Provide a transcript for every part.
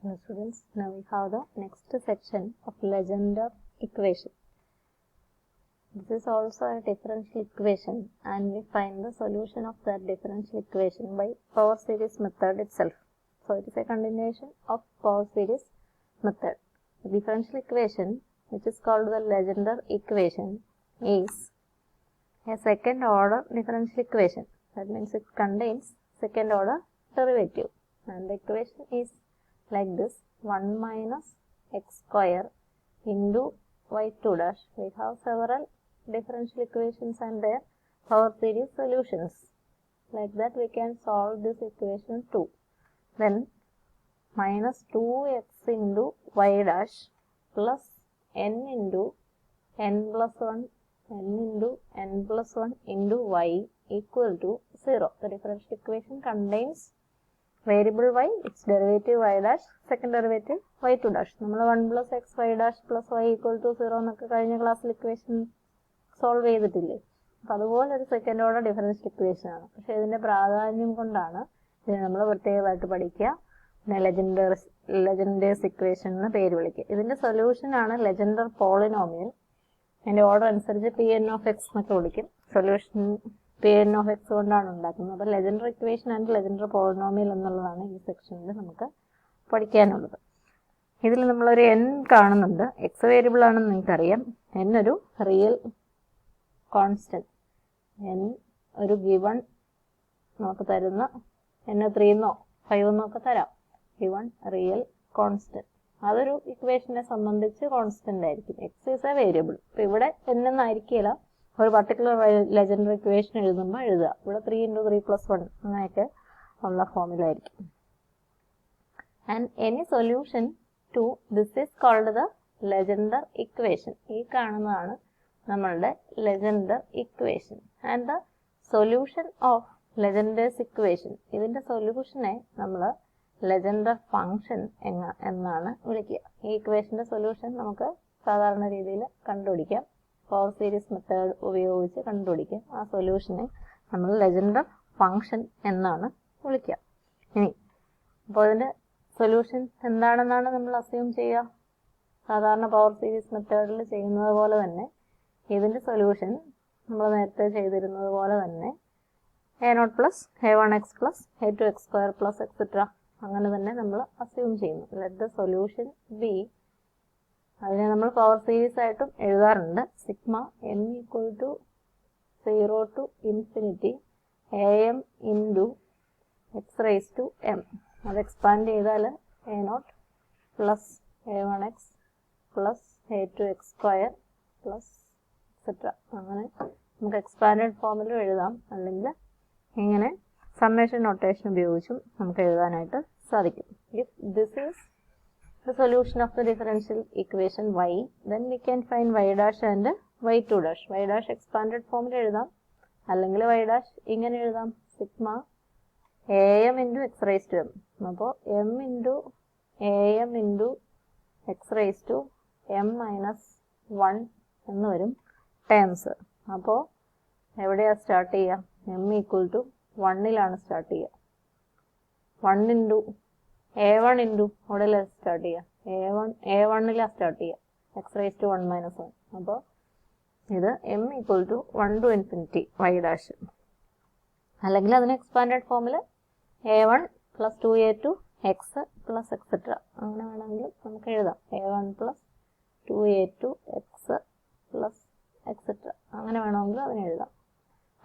Hello students, now we have the next section of Legendre equation. This is also a differential equation and we find the solution of that differential equation by power series method itself. So it is a continuation of power series method. The differential equation, which is called the Legendre equation, is a second order differential equation. That means it contains second order derivative, and the equation is like this: 1 minus x square into y2 dash. We have several differential equations and their power series solutions. Like that we can solve this equation too. Then minus 2x into y dash plus n into n plus 1 n into n plus 1 into y equal to 0. The differential equation contains variable y, its derivative y dash, second derivative y2 dash. നമ്മൾ 1 plus x y dash plus y equal to 0 എന്നൊക്കെ കഴിഞ്ഞ ക്ലാസ്സിൽ equation solve ചെയ്തിട്ടില്ലേ? അപ്പം അതുപോലെ ഒരു second order differential equation ആണ്. പക്ഷെ ഇതിന്റെ പ്രാധാന്യം കൊണ്ടാണ് ഇത് നമ്മൾ പ്രത്യേകമായിട്ട് പഠിക്കുക. പിന്നെ ലെജൻഡേഴ്സ് ഇക്വേഷൻ എന്ന് പേര് വിളിക്കുക. ഇതിന്റെ സൊല്യൂഷൻ ആണ് ലെജൻഡർ പോളിനോമിയൽ. അതിന്റെ ഓർഡർ അനുസരിച്ച് പി എൻ ഓഫ് എക്സ് എന്നൊക്കെ വിളിക്കും. Solution P N of X കൊണ്ടാണ് ഉണ്ടാക്കുന്നത്. അപ്പോൾ legender equation and legender polynomial എന്നുള്ളതാണ് ഈ സെക്ഷനിൽ നമുക്ക് പഠിക്കാനുള്ളത്. ഇതിൽ നമ്മളൊരു എൻ കാണുന്നുണ്ട്. എക്സ് വേരിയബിൾ ആണെന്ന് നിങ്ങൾക്കറിയാം. എൻ ഒരു റിയൽ കോൺസ്റ്റന്റ്. എൻ ഒരു ഗിവൺ നമുക്ക് തരുന്ന എൻ 3 എന്നോ 5 എന്നോ ഒക്കെ തരാം. Given real constant. അതൊരു ഇക്വേഷനെ സംബന്ധിച്ച് കോൺസ്റ്റന്റ് ആയിരിക്കും. X is A variable. ഇപ്പൊ ഇവിടെ എൻ എന്നായിരിക്കില്ല, ഒരു പർട്ടിക്കുലർ ലെജൻഡർ ഇക്വേഷൻ എഴുതുമ്പോൾ എഴുതുക. ഇവിടെ 3 × 3 + 1 അങ്ങനെയൊക്കെ ഉള്ള ഫോമിലായിരിക്കും. And any solution to this is called the Legendre equation. ഈ കാണുന്നതാണ് നമ്മളുടെ Legendre equation. And the solution of Legendre's equation, ഇതിന്റെ സൊല്യൂഷനെ നമ്മൾ ലെജൻഡർ ഫംഗ്ഷൻ എന്നാണ് വിളിക്കുക. ഈ ഇക്വേഷന്റെ സൊല്യൂഷൻ നമുക്ക് സാധാരണ രീതിയിൽ കണ്ടുപിടിക്കാം. പവർ സീരീസ് മെത്തേഡ് ഉപയോഗിച്ച് കണ്ടുപിടിക്കാം. ആ സൊല്യൂഷനെ നമ്മൾ ലെജൻഡർ ഫംഗ്ഷൻ എന്നാണ് വിളിക്കുക. ഇനി അപ്പോൾ ഇതിന്റെ സൊല്യൂഷൻ എന്താണെന്നാണ് നമ്മൾ അസ്യൂം ചെയ്യുക. സാധാരണ പവർ സീരീസ് മെത്തേഡിൽ ചെയ്യുന്നത് പോലെ തന്നെ ഇതിന്റെ സൊല്യൂഷൻ നമ്മൾ നേരത്തെ ചെയ്തിരുന്നത് പോലെ തന്നെ a0 plus a1x plus a2x square plus etc. അങ്ങനെ തന്നെ നമ്മൾ അസ്യൂം ചെയ്യുന്നു. Let the solution B. അതിനെ നമ്മൾ പവർ സീരീസ് ആയിട്ടും എഴുതാറുണ്ട്. Sigma m equal to 0 to infinity am into x raised to m. അത് എക്സ്പാൻഡ് ചെയ്താൽ a0 plus a1x plus a2x square plus etc. അങ്ങനെ നമുക്ക് എക്സ്പാൻഡഡ് ഫോമിലും എഴുതാം, അല്ലെങ്കിൽ ഇങ്ങനെ സമ്മേഷൻ നൊട്ടേഷൻ ഉപയോഗിച്ചും നമുക്ക് എഴുതാനായിട്ട് സാധിക്കും. If this is the solution of the differential equation y, then we can find y dash and y2 dash. y dash expanded form il ezhudam, allengil y dash ingane ezhudam: sigma am into x raised to m. appo m into am into x raised to m minus 1 ennu varum terms. appo evideya start cheya? m equal to 1 ilana start cheya. 1 into a1 into model start ചെയ്യുക. a1 ൽ start ചെയ്യുക. x raised to 1 minus 1. അപ്പോൾ ഇത് m equal to 1 to infinity y dash. അല്ലെങ്കിൽ അതിന് expanded ഫോമിൽ a1 plus 2a2 x plus etc. അങ്ങനെ വേണമെങ്കിൽ നമുക്ക് എഴുതാം. a1 plus 2a2 x plus etc. അങ്ങനെ വേണമെങ്കിൽ അതിന് എഴുതാം.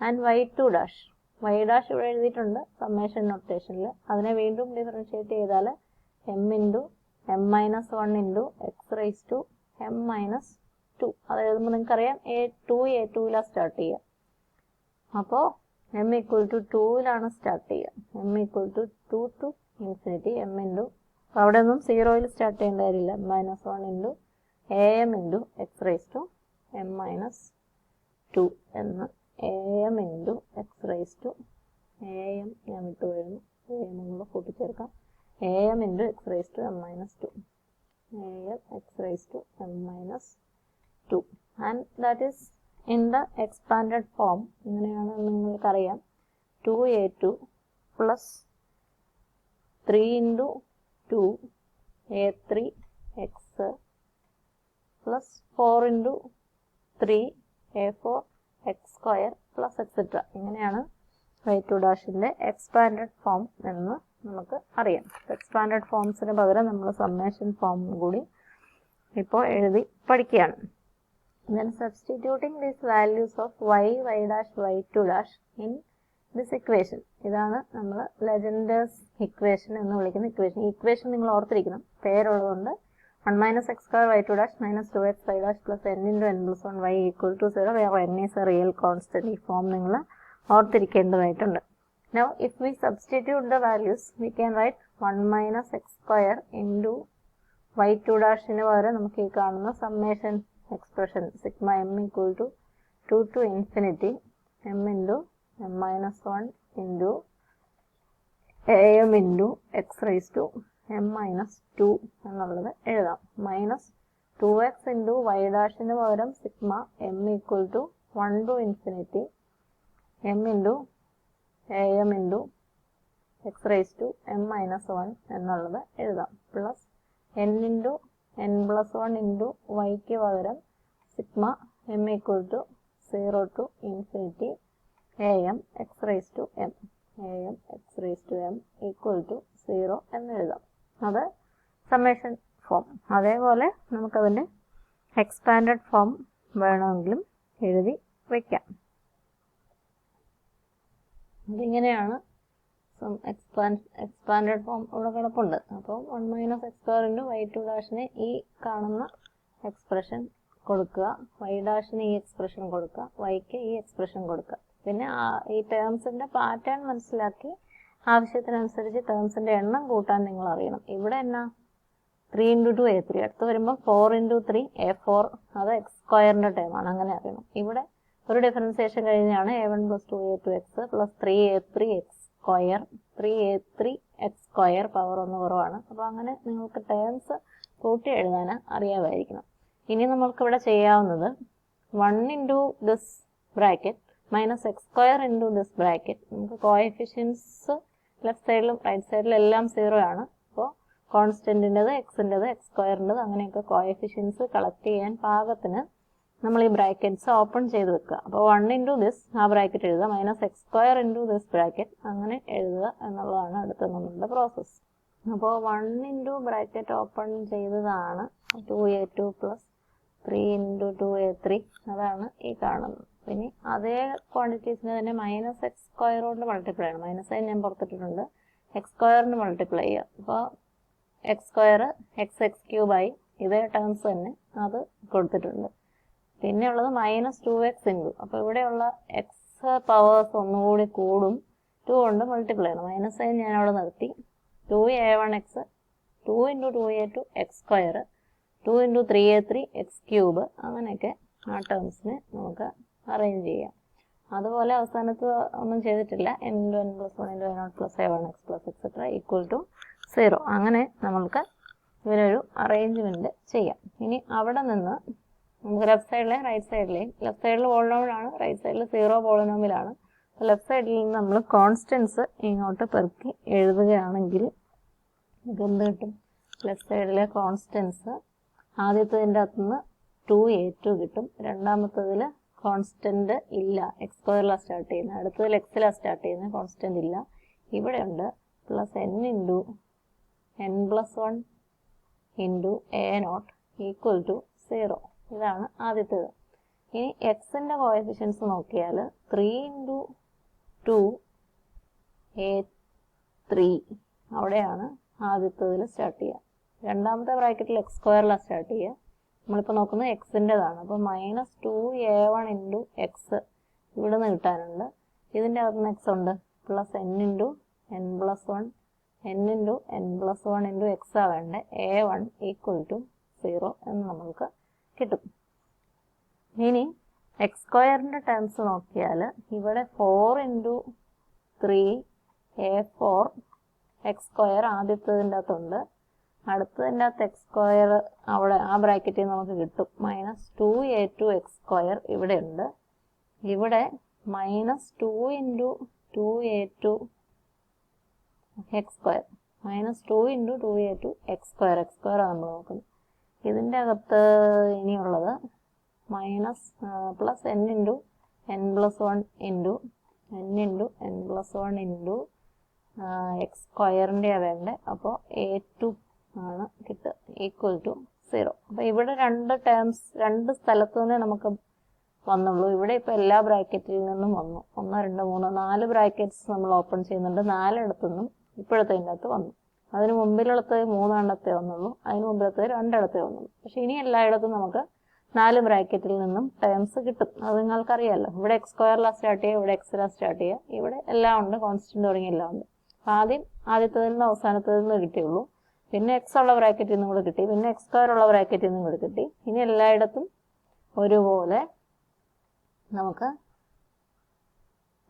And y2 dash. y dash ഇവിടെ എഴുതിയിട്ടുണ്ട് സമ്മേഷൻ നൊട്ടേഷനിൽ. അതിനെ വീണ്ടും ഡിഫറൻഷിയേറ്റ് ചെയ്താൽ m into m minus 1 into x raised to m minus 2. അത് എഴുതുമ്പോൾ നിങ്ങൾക്കറിയാം a2 ലാണ് സ്റ്റാർട്ട് ചെയ്യുക. അപ്പോൾ m equal to 2 സ്റ്റാർട്ട് ചെയ്യുക. m equal to 2 to infinity m into, അവിടെ ഒന്നും 0 സ്റ്റാർട്ട് ചെയ്യേണ്ട കാര്യമില്ല. m minus 1 into am into x raised to m minus 2 എന്ന് am into x raised to am ഞാൻ വിട്ടു വരുന്നു. am കൂടെ കൂട്ടിച്ചേർക്കാം. am into x raised to m minus 2. am x raised to m minus 2. And that is in the expanded form. ഇങ്ങനെയാണ് നിങ്ങൾക്കറിയാം. 2a2 plus 3 into 2 a3x plus 4 into 3 a4 x square plus etc. ഇങ്ങനെയാണ് y2 ഡാഷിൻ്റെ expanded form എന്ന് നമുക്ക് അറിയാം. Expanded ഫോംസിന് പകരം നമ്മൾ summation form കൂടി ഇപ്പോൾ എഴുതി പഠിക്കുകയാണ്. Then substituting these values of y, y dash, y2 dash in this equation. ഇതാണ് നമ്മൾ ലെജൻഡേഴ്സ് ഇക്വേഷൻ എന്ന് വിളിക്കുന്ന ഇക്വേഷൻ. ഈ ഇക്വേഷൻ നിങ്ങൾ ഓർത്തിരിക്കണം, പേരുള്ളതുകൊണ്ട് 1 minus x square y2 dash minus 2x y dash plus n into n plus 1 y equal to 0 where n is a real constant. ഈ form നിങ്ങൾ ഓർത്തിരിക്കേണ്ടതായിട്ടുണ്ട്. Now if we substitute the values, we can write 1 minus x square into y2 ഡാഷിന് പകരം നമുക്ക് ഈ കാണുന്ന summation expression sigma m equal to 2 to infinity m into m minus 1 into am into x raised to m minus 2 എന്നുള്ളത് എഴുതാം. Minus 2x into y ഡാഷിന് പകരം sigma m equal to 1 to infinity m into am into x raised to m minus 1 എന്നുള്ളത് എഴുതാം. Plus n into n plus 1 into yക്ക് പകരം sigma m equal to 0 to infinity am x raised to m equal to 0 എന്ന് എഴുതാം. അത് summation form. അതേപോലെ നമുക്കതിൻ്റെ expanded form വേണമെങ്കിലും എഴുതി വയ്ക്കാം. അതിങ്ങനെയാണ് എക്സ്പാൻഡഡ് ഫോം ഇവിടെ കിടപ്പുണ്ട്. അപ്പോൾ 1 minus x square into y2 ഡാഷിന് ഈ കാണുന്ന എക്സ്പ്രഷൻ കൊടുക്കുക, y ഡാഷിന് ഈ എക്സ്പ്രഷൻ കൊടുക്കുക, yക്ക് ഈ എക്സ്പ്രഷൻ കൊടുക്കുക. പിന്നെ ഈ ടേംസിൻ്റെ പാറ്റേൺ മനസ്സിലാക്കി ആവശ്യത്തിനനുസരിച്ച് ടേംസിൻ്റെ എണ്ണം കൂട്ടാൻ നിങ്ങൾ അറിയണം. ഇവിടെ എന്നാ 3 into 2 a3, അടുത്ത് വരുമ്പോൾ 4 into 3 a4, അത് x സ്ക്വയറിൻ്റെ ടേമാണ്, അങ്ങനെ അറിയണം. ഇവിടെ ഒരു ഡിഫറൻസിയേഷൻ കഴിഞ്ഞാണ് a1 plus 2a2x plus 3a3x square 3a3x square power ഒന്ന് കുറവാണ്. അപ്പോൾ അങ്ങനെ നിങ്ങൾക്ക് ടേംസ് കൂട്ടി എഴുതാൻ അറിയാമായിരിക്കണം. ഇനി നമ്മൾക്കിവിടെ ചെയ്യാവുന്നത് 1 into this bracket minus X square into this bracket. നമുക്ക് കോഎഫിഷ്യൻസ് ലെഫ്റ്റ് സൈഡിലും റൈറ്റ് സൈഡിലും എല്ലാം 0 ആണ്. അപ്പോൾ കോൺസ്റ്റൻറ്റിൻ്റെത് എക്സിൻ്റെത് എക്സ് സ്ക്വയറിൻ്റെത് അങ്ങനെയൊക്കെ കോഎഫിഷ്യൻസ് കളക്ട് ചെയ്യാൻ പാകത്തിന് നമ്മൾ ഈ ബ്രാക്കറ്റ്സ് ഓപ്പൺ ചെയ്ത് വെക്കുക. അപ്പോൾ 1 into ദിസ് ആ ബ്രാക്കറ്റ് എഴുതുക, minus X square into this bracket അങ്ങനെ എഴുതുക എന്നുള്ളതാണ് അടുത്ത നമ്മളുടെ പ്രോസസ്സ്. അപ്പോൾ 1 into ബ്രാക്കറ്റ് ഓപ്പൺ ചെയ്തതാണ് 2a2 plus 3 into 2a3, അതാണ് ഈ കാണുന്നത്. പിന്നെ അതേ ക്വാണ്ടിറ്റീസിന് തന്നെ മൈനസ് എക്സ് സ്ക്വയർ കൊണ്ട് മൾട്ടിപ്ലൈ ചെയ്യണം. മൈനസ് ആയി ഞാൻ പുറത്തിട്ടിട്ടുണ്ട്. എക്സ് സ്ക്വയറിന് മൾട്ടിപ്ലൈ ചെയ്യുക. അപ്പോൾ എക്സ് സ്ക്വയർ എക്സ് ക്യൂബായി ഇതേ ടേംസ് തന്നെ അത് കൊടുത്തിട്ടുണ്ട്. പിന്നെ ഉള്ളത് മൈനസ് 2x ഇൻറ്റു, അപ്പോൾ ഇവിടെയുള്ള എക്സ് പവേഴ്സ് ഒന്നുകൂടി കൂടും, 2 കൊണ്ട് മൾട്ടിപ്ലൈ ചെയ്യണം. മൈനസ് ആയി ഞാൻ അവിടെ നിർത്തി. 2a1x 2 into 2a2 x square 2 into 3a3 X cube അങ്ങനെയൊക്കെ ആ ടേംസിന് നമുക്ക് അറേഞ്ച് ചെയ്യാം. അതുപോലെ അവസാനത്ത് ഒന്നും ചെയ്തിട്ടില്ല. n into n plus 1 into n0 plus a1x plus etc equal to 0. അങ്ങനെ നമ്മൾക്ക് ഇതിനൊരു അറേഞ്ച്മെൻറ്റ് ചെയ്യാം. ഇനി അവിടെ നിന്ന് നമുക്ക് ലെഫ്റ്റ് സൈഡിലെ റൈറ്റ് സൈഡിലെയും, ലെഫ്റ്റ് സൈഡിൽ പോളിനോമിലാണ്, റൈറ്റ് സൈഡിൽ 0 പോളിനോമിലാണ്. ലെഫ്റ്റ് സൈഡിൽ നിന്ന് നമ്മൾ കോൺസ്റ്റൻസ് ഇങ്ങോട്ട് പെറുക്കി എഴുതുകയാണെങ്കിൽ നമുക്ക് എന്ത് കിട്ടും? ലെഫ്റ്റ് സൈഡിലെ കോൺസ്റ്റൻസ് ആദ്യത്തതിൻ്റെ അകത്തുനിന്ന് 2a2 കിട്ടും. രണ്ടാമത്തതിൽ കോൺസ്റ്റന്റ് ഇല്ല, എക്സ് സ്ക്വയറിലാണ് സ്റ്റാർട്ട് ചെയ്യുന്നത്. അടുത്തതിൽ എക്സിലാണ് സ്റ്റാർട്ട് ചെയ്യുന്നത്, കോൺസ്റ്റന്റ് ഇല്ല. ഇവിടെ ഉണ്ട് plus n into n plus 1 into a0 equal to 0. ഇതാണ് ആദ്യത്തേത്. ഇനി എക്സിൻ്റെ കോഎഫിഷ്യൻസ് നോക്കിയാൽ 3 into 2a3 അവിടെയാണ് ആദ്യത്തതിൽ സ്റ്റാർട്ട് ചെയ്യുക. രണ്ടാമത്തെ ബ്രാക്കറ്റിൽ എക്സ് സ്ക്വയറിലാണ് സ്റ്റാർട്ട് ചെയ്യുക. നമ്മളിപ്പോൾ നോക്കുന്നത് എക്സിൻ്റെതാണ്. അപ്പോൾ മൈനസ് 2a1 ഇൻറ്റു എക്സ് ഇവിടെ നിന്ന് കിട്ടാനുണ്ട്. ഇതിൻ്റെ അകത്തുനിന്ന് എക്സ് ഉണ്ട്, plus n into n plus 1 n into n plus 1 into X ആവേണ്ട a1 ഈക്വൽ ടു 0 എന്ന് നമ്മൾക്ക് കിട്ടും. ഇനി എക്സ് സ്ക്വയറിൻ്റെ ടേംസ് നോക്കിയാൽ ഇവിടെ 4 into 3a4 എക്സ് സ്ക്വയർ ആദ്യത്തതിൻ്റെ അകത്തുണ്ട്. അടുത്തതിൻ്റെ അകത്ത് എക്സ് സ്ക്വയർ അവിടെ ആ ബ്രാക്കറ്റിൽ നമുക്ക് കിട്ടും. മൈനസ് 2a2 എക്സ് സ്ക്വയർ ഇവിടെ ഉണ്ട്. ഇവിടെ minus 2 into 2a2 x square minus 2 into 2a2 x square ആണ് നമ്മൾ നോക്കുന്നത്. ഇതിൻ്റെ അകത്ത് ഇനിയുള്ളത് minus plus n into n plus 1 into n into n plus 1 into x സ്ക്വയറിൻ്റെയാണ് വേണ്ടത്. അപ്പോൾ a2 ആണ് കിട്ടുക ഈക്വൽ ടു 0. അപ്പോൾ ഇവിടെ രണ്ട് സ്ഥലത്തു നിന്നേ നമുക്ക് വന്നുള്ളൂ. ഇവിടെ ഇപ്പോൾ എല്ലാ ബ്രാക്കറ്റിൽ നിന്നും വന്നു. 1 2 3 4 ബ്രാക്കറ്റ്സ് നമ്മൾ ഓപ്പൺ ചെയ്യുന്നുണ്ട്. 4 ഇടത്തുനിന്നും ഇപ്പോഴത്തേൻ്റെ അകത്ത് വന്നു. അതിന് മുമ്പിലുള്ളത് 3 എണ്ണത്തെ വന്നുള്ളൂ, അതിന് മുമ്പിലത്തെ 2 ഇടത്തെ വന്നുള്ളൂ. പക്ഷെ ഇനി എല്ലായിടത്തും നമുക്ക് 4 ബ്രാക്കറ്റിൽ നിന്നും ടേംസ് കിട്ടും. അത് നിങ്ങൾക്കറിയാമല്ലോ. ഇവിടെ എക്സ് സ്ക്വയറിലാണ് സ്റ്റാർട്ട് ചെയ്യുക, ഇവിടെ എക്സിലാണ് സ്റ്റാർട്ട് ചെയ്യുക, ഇവിടെ എല്ലാം ഉണ്ട്, കോൺസ്റ്റന്റ് തുടങ്ങി എല്ലാം ഉണ്ട്. ആദ്യത്തേതിൽ നിന്ന് അവസാനത്തേതിൽ നിന്ന് കിട്ടിയുള്ളൂ. പിന്നെ എക്സ് ഉള്ള ബ്രാക്കറ്റിൽ നിന്നും കൂടെ കിട്ടി, പിന്നെ എക്സ് സ്ക്വയർ ഉള്ള ബ്രാക്കറ്റിൽ നിന്നും കൂടെ കിട്ടി. ഇനി എല്ലായിടത്തും ഒരുപോലെ നമുക്ക്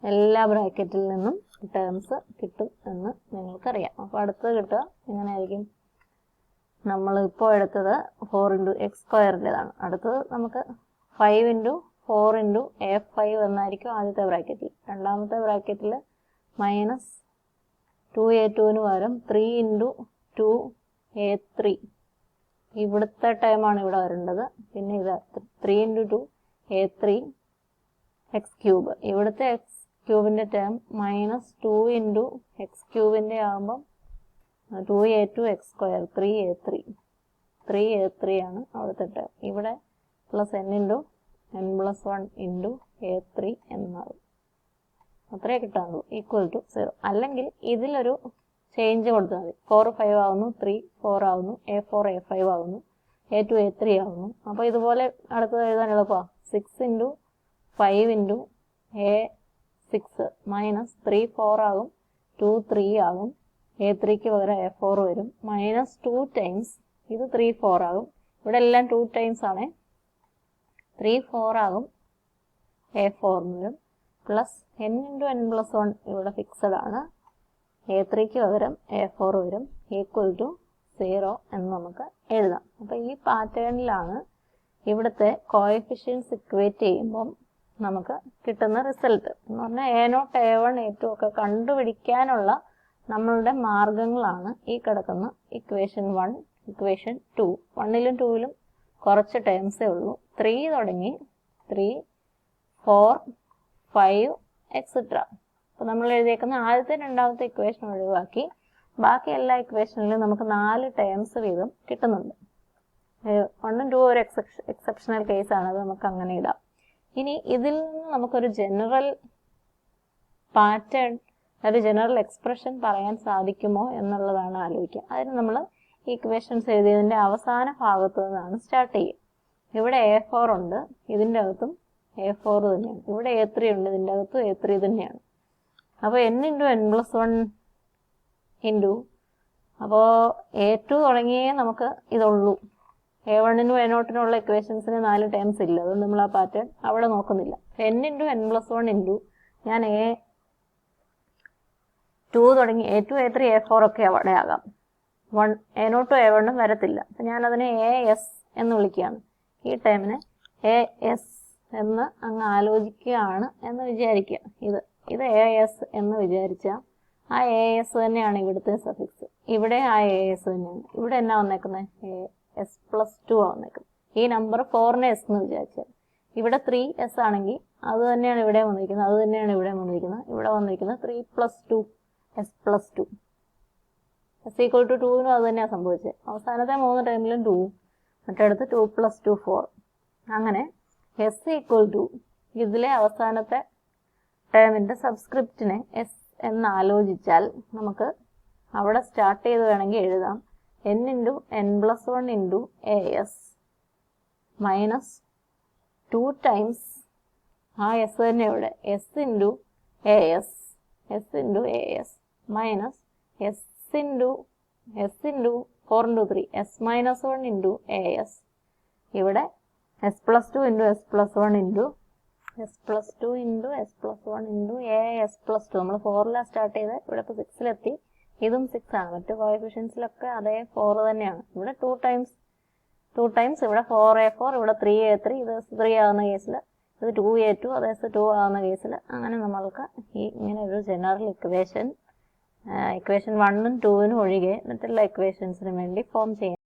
എല്ലാ ബ്രാക്കറ്റിൽ നിന്നും ടേംസ് കിട്ടും എന്ന് നിങ്ങൾക്കറിയാം. അപ്പോൾ അടുത്തത് കിട്ടുക എങ്ങനെയായിരിക്കും? നമ്മൾ ഇപ്പോൾ എടുത്തത് 4 ഇൻറ്റു എക്സ് സ്ക്വയറിൻ്റെതാണ്. അടുത്തത് നമുക്ക് 5 ഇൻറ്റു 4 ഇൻറ്റു a5 എന്നായിരിക്കും ആദ്യത്തെ ബ്രാക്കറ്റിൽ. രണ്ടാമത്തെ ബ്രാക്കറ്റിൽ മൈനസ് 2a2ന് പകരം 3 ഇൻറ്റു 2a3. ഇവിടുത്തെ ടൈമാണ് ഇവിടെ വരേണ്ടത്. പിന്നെ ഇത് 3 ഇൻറ്റു 2a3 എക്സ് ക്യൂബ്. ഇവിടുത്തെ എക്സ് ക്യൂബിൻ്റെ ടേം മൈനസ് 2 ഇൻറ്റു എക്സ് ക്യൂബിൻ്റെ ആകുമ്പം 2a2 എക്സ് സ്ക്വയർ 3a3 ആണ് അവിടുത്തെ ടേം. ഇവിടെ plus n into n plus 1 into a3 എന്നാകും. അത്രേ കിട്ടാനുള്ളൂ, ഈക്വൽ ടു 0. അല്ലെങ്കിൽ ഇതിലൊരു ചേഞ്ച് കൊടുത്താൽ മതി. 4 5 ആവുന്നു, 3 4 ആവുന്നു, a4 a5 ആവുന്നു, a2 a3 ആവുന്നു. അപ്പോൾ ഇതുപോലെ അടുത്തത് എഴുതാൻ എളുപ്പമാണ്. 6 ഇൻറ്റു 5 ഇൻറ്റു a6 മൈനസ് 3 4 ആകും, 2 3 ആകും, a3ക്ക് പകരം a4 വരും, മൈനസ് 2 ടൈംസ് ഇത് 3 4 ആകും. ഇവിടെ എല്ലാം 2 ടൈംസ് ആണ്. 3 4 ആകും, a4 വരും, plus n into n plus 1 ഇവിടെ ഫിക്സഡ് ആണ്. a3ക്ക് പകരം a4 വരും, ഈക്വൽ ടു 0 എന്ന് നമുക്ക് എഴുതാം. അപ്പോൾ ഈ പാറ്റേണിലാണ് ഇവിടുത്തെ കോഎഫിഷ്യൻസ് ഇക്വേറ്റ് ചെയ്യുമ്പം നമുക്ക് കിട്ടുന്ന റിസൾട്ട് എന്ന് പറഞ്ഞാൽ a0 a1 a2 ഒക്കെ കണ്ടുപിടിക്കാനുള്ള നമ്മളുടെ മാർഗങ്ങളാണ് ഈ കിടക്കുന്ന ഇക്വേഷൻ 1 ഇക്വേഷൻ 2. 1ലും 2ലും കുറച്ച് ടേംസേ ഉള്ളൂ. 3 തുടങ്ങി 3 4 5 എക്സെട്ര. അപ്പോൾ നമ്മൾ എഴുതിയേക്കുന്ന ആദ്യത്തെ രണ്ടാമത്തെ ഇക്വേഷൻ ഒഴിവാക്കി ബാക്കി എല്ലാ ഇക്വേഷനിലും നമുക്ക് 4 ടേംസ് വീതം കിട്ടുന്നുണ്ട്. 1ഉം 2 ഒരു എക്സെപ്ഷണൽ കേസാണ്, അത് നമുക്ക് അങ്ങനെ ഇടാം. ഇനി ഇതിൽ നിന്ന് നമുക്കൊരു ജനറൽ പാറ്റേൺ, ഒരു ജനറൽ എക്സ്പ്രഷൻ പറയാൻ സാധിക്കുമോ എന്നുള്ളതാണ് ആലോചിക്കുക. അതിന് നമ്മൾ ഇക്വേഷൻസ് എഴുതിയതിൻ്റെ അവസാന ഭാഗത്തു നിന്നാണ് സ്റ്റാർട്ട് ചെയ്യുക. ഇവിടെ a4 ഉണ്ട്, ഇതിൻ്റെ അകത്തും a4 തന്നെയാണ്. ഇവിടെ a3 ഉണ്ട്, ഇതിൻ്റെ അകത്തും a3 തന്നെയാണ്. അപ്പോൾ n into n plus 1 into, അപ്പോൾ a2 തുടങ്ങിയേ നമുക്ക് ഇതുള്ളൂ. a1നും a0നും ഉള്ള ഇക്വേഷൻസിന് 4 ടേംസ് ഇല്ല, അതുകൊണ്ട് നമ്മൾ ആ പാറ്റേൺ അവിടെ നോക്കുന്നില്ല. n into n plus 1 into ഞാൻ a2 തുടങ്ങി a2 a3 a4 ഒക്കെ അവിടെ ആകാം. a0 a1 വരത്തില്ല. അപ്പം ഞാനതിനെ as എന്ന് വിളിക്കുകയാണ്. ഈ ടൈമിനെ as എന്ന് അങ്ങ് ആലോചിക്കുകയാണ് എന്ന് വിചാരിക്കുക. ഇത് as എന്ന് വിചാരിച്ചാൽ ആ as തന്നെയാണ് ഇവിടുത്തെ സഫിക്സ്. ഇവിടെ ആ as തന്നെയാണ്. ഇവിടെ എന്നാ വന്നേക്കുന്നത്? s പ്ലസ് 2 ആണ് വന്നേക്കുന്നത്. ഈ നമ്പർ 4നെ s എന്ന് വിചാരിച്ചാൽ ഇവിടെ 3s ആണെങ്കിൽ അത് തന്നെയാണ് ഇവിടെ വന്നിരിക്കുന്നത്, അത് തന്നെയാണ് ഇവിടെ വന്നിരിക്കുന്നത്. ഇവിടെ വന്നിരിക്കുന്നത് 3 plus 2 s plus 2 s equal to 2നും അത് തന്നെയാണ് സംഭവിച്ചത്. അവസാനത്തെ 3 ടൈമിലും 2, മറ്റടുത്ത് 2 പ്ലസ് 2 4. അങ്ങനെ s ഈക്വൽ ടു ഇതിലെ അവസാനത്തെ ടേമിൻ്റെ സബ്സ്ക്രിപ്റ്റിനെ s എന്ന് ആലോചിച്ചാൽ നമുക്ക് അവിടെ സ്റ്റാർട്ട് ചെയ്ത് വേണമെങ്കിൽ എഴുതാം n into n plus 1 into as minus 2 times ആ s തന്നെ ഇവിടെ s into as minus s into 4 into 3 s minus 1 into as. ഇവിടെ s plus 2 into s plus 1 into s plus 2 into s plus 1 into as plus 2. നമ്മൾ 4ലാണ് start ചെയ്ത് ഇവിടെ ഇപ്പോൾ 6ലെത്തി. ഇതും 6 ആണ്. മറ്റു കോഎഫിഷ്യൻസിലൊക്കെ അതേ 4 തന്നെയാണ്. ഇവിടെ 2 ടൈംസ് ഇവിടെ 4a4, ഇവിടെ 3a3, ഇത് 3 ആകുന്ന കേസിൽ ഇത് 2a2, അത് 2 ആകുന്ന കേസിൽ. അങ്ങനെ നമ്മൾക്ക് ഇങ്ങനെ ഒരു ജനറൽ ഇക്വേഷൻ ഇക്വേഷൻ 1 ഉം 2 ഒഴികെ മറ്റുള്ള ഇക്വേഷൻസിന് വേണ്ടി ഫോം ചെയ്യാം.